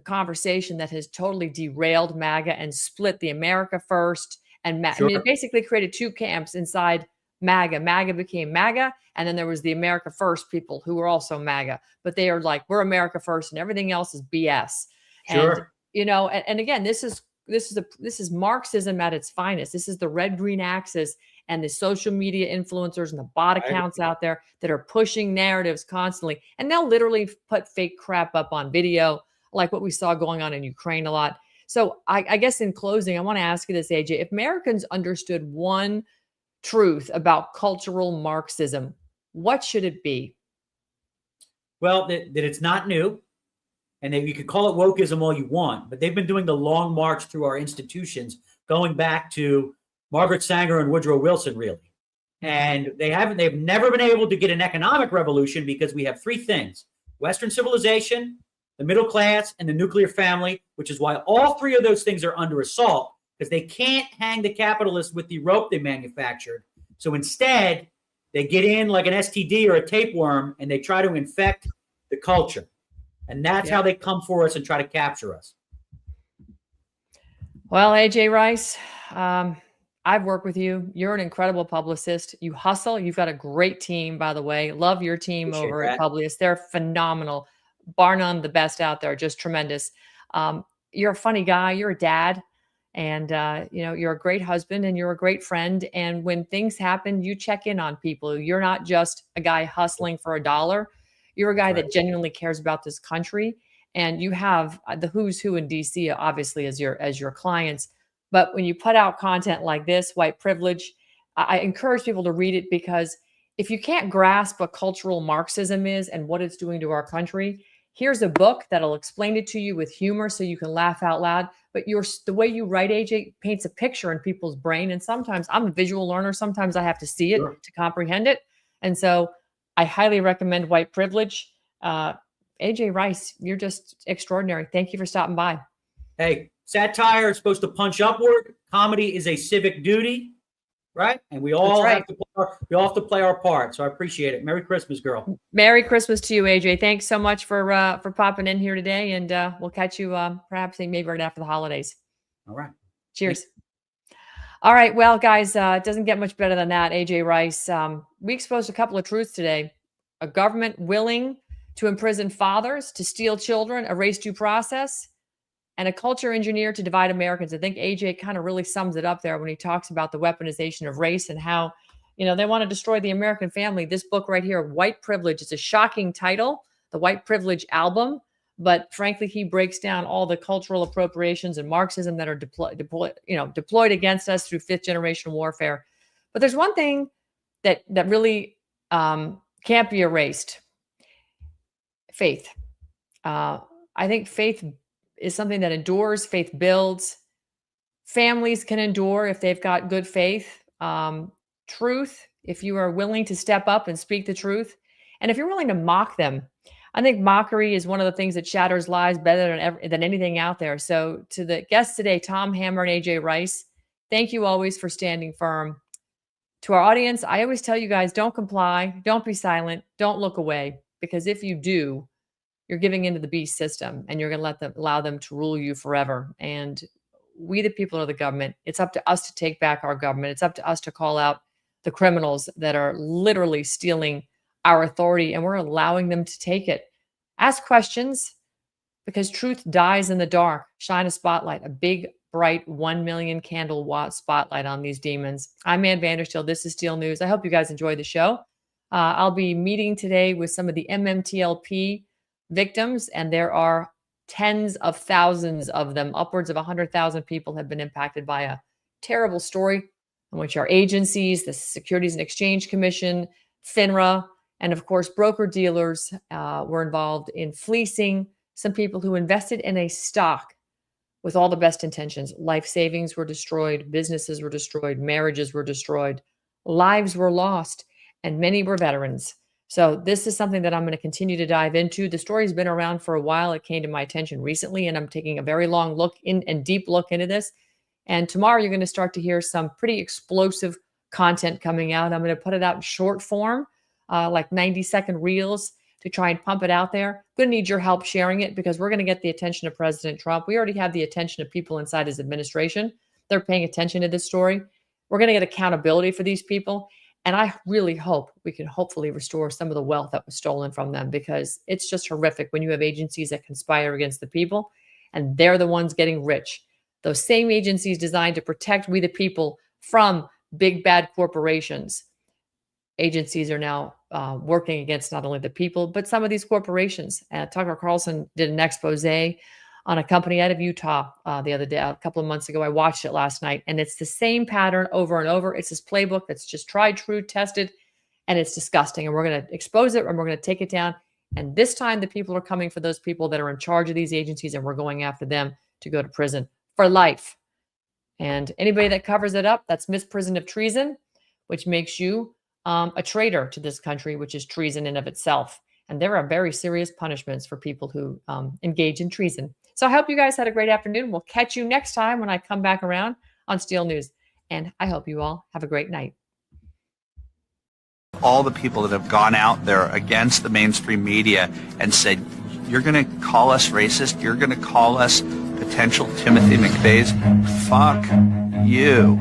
N: conversation that has totally derailed MAGA and split the America First and I mean, it basically created two camps inside MAGA. MAGA became MAGA. And then there was the America First people who were also MAGA. But they are like, we're America First and everything else is BS.
P: Sure.
N: And, you know, and again, this is Marxism at its finest. This is the red-green axis and the social media influencers and the bot accounts out there that are pushing narratives constantly. And they'll literally put fake crap up on video, like what we saw going on in Ukraine a lot. So I guess in closing, I want to ask you this, AJ, if Americans understood one truth about cultural Marxism, what should it be?
P: Well, that it's not new. And then you could call it wokeism all you want, but they've been doing the long march through our institutions, going back to Margaret Sanger and Woodrow Wilson, really. And they've never been able to get an economic revolution because we have three things: Western civilization, the middle class, and the nuclear family, which is why all three of those things are under assault, because they can't hang the capitalists with the rope they manufactured. So instead, they get in like an STD or a tapeworm and they try to infect the culture. And that's how they come for us and try to capture us.
N: Well, AJ Rice, I've worked with you. You're an incredible publicist. You hustle. You've got a great team, by the way. Love your team over at Publicist. They're phenomenal. Bar none, the best out there. Just tremendous. You're a funny guy. You're a dad. And, you know, you're a great husband and you're a great friend. And when things happen, you check in on people. You're not just a guy hustling for a dollar. You're a guy that genuinely cares about this country, and you have the who's who in DC, obviously, as your clients. But when you put out content like this, white privilege, I encourage people to read it, because if you can't grasp what cultural Marxism is and what it's doing to our country, here's a book that'll explain it to you with humor so you can laugh out loud. But the way you write, AJ, paints a picture in people's brain. And sometimes I'm a visual learner. Sometimes I have to see it to comprehend it. And so I highly recommend White Privilege. AJ Rice, you're just extraordinary. Thank you for stopping by.
P: Hey, satire is supposed to punch upward. Comedy is a civic duty, right? And we all have to play our part. So I appreciate it. Merry Christmas, girl.
N: Merry Christmas to you, AJ. Thanks so much for popping in here today, and we'll catch you perhaps maybe right after the holidays.
P: All right.
N: Cheers. All right. Well, guys, it doesn't get much better than that. AJ Rice. We exposed a couple of truths today. A government willing to imprison fathers, to steal children, erase due process, and a culture engineer to divide Americans. I think AJ kind of really sums it up there when he talks about the weaponization of race and how, you know, they want to destroy the American family. This book right here, White Privilege, is a shocking title, The White Privilege Album. But frankly, he breaks down all the cultural appropriations and Marxism that are deployed against us through fifth generation warfare. But there's one thing that really can't be erased: faith. I think faith is something that endures. Faith builds. Families can endure if they've got good faith. Truth, if you are willing to step up and speak the truth, and if you're willing to mock them. I think mockery is one of the things that shatters lives better than anything out there. So to the guests today, Tom Hammer and AJ Rice, thank you always for standing firm. To our audience, I always tell you guys, don't comply, don't be silent, don't look away, because if you do, you're giving into the beast system and you're going to allow them to rule you forever. And we, the people, are the government. It's up to us to take back our government. It's up to us to call out the criminals that are literally stealing our authority, and we're allowing them to take it. Ask questions, because truth dies in the dark. Shine a spotlight, a big, bright 1 million candle watt spotlight on these demons. I'm Ann Vandersteel. This is Steel News. I hope you guys enjoyed the show. I'll be meeting today with some of the MMTLP victims, and there are tens of thousands of them. Upwards of 100,000 people have been impacted by a terrible story in which our agencies, the Securities and Exchange Commission, FINRA, and of course, broker-dealers were involved in fleecing some people who invested in a stock with all the best intentions. Life savings were destroyed, businesses were destroyed, marriages were destroyed, lives were lost, and many were veterans. So this is something that I'm going to continue to dive into. The story's been around for a while. It came to my attention recently, and I'm taking a very long look and deep look into this. And tomorrow, you're going to start to hear some pretty explosive content coming out. I'm going to put it out in short form, like 90-second reels, to try and pump it out there. I'm going to need your help sharing it, because we're going to get the attention of President Trump. We already have the attention of people inside his administration. They're paying attention to this story. We're going to get accountability for these people. And I really hope we can hopefully restore some of the wealth that was stolen from them, because it's just horrific when you have agencies that conspire against the people and they're the ones getting rich. Those same agencies designed to protect we the people from big bad corporations. Agencies are now working against not only the people, but some of these corporations. Tucker Carlson did an expose on a company out of Utah the other day, a couple of months ago. I watched it last night, and it's the same pattern over and over. It's this playbook that's just tried, true, tested, and it's disgusting. And we're going to expose it, and we're going to take it down. And this time, the people are coming for those people that are in charge of these agencies, and we're going after them to go to prison for life. And anybody that covers it up, that's misprision of treason, which makes you a traitor to this country, which is treason in of itself. And there are very serious punishments for people who engage in treason. So I hope you guys had a great afternoon. We'll catch you next time when I come back around on Steel News. And I hope you all have a great night.
A: All the people that have gone out there against the mainstream media and said, you're going to call us racist, you're going to call us potential Timothy McVeighs, fuck you.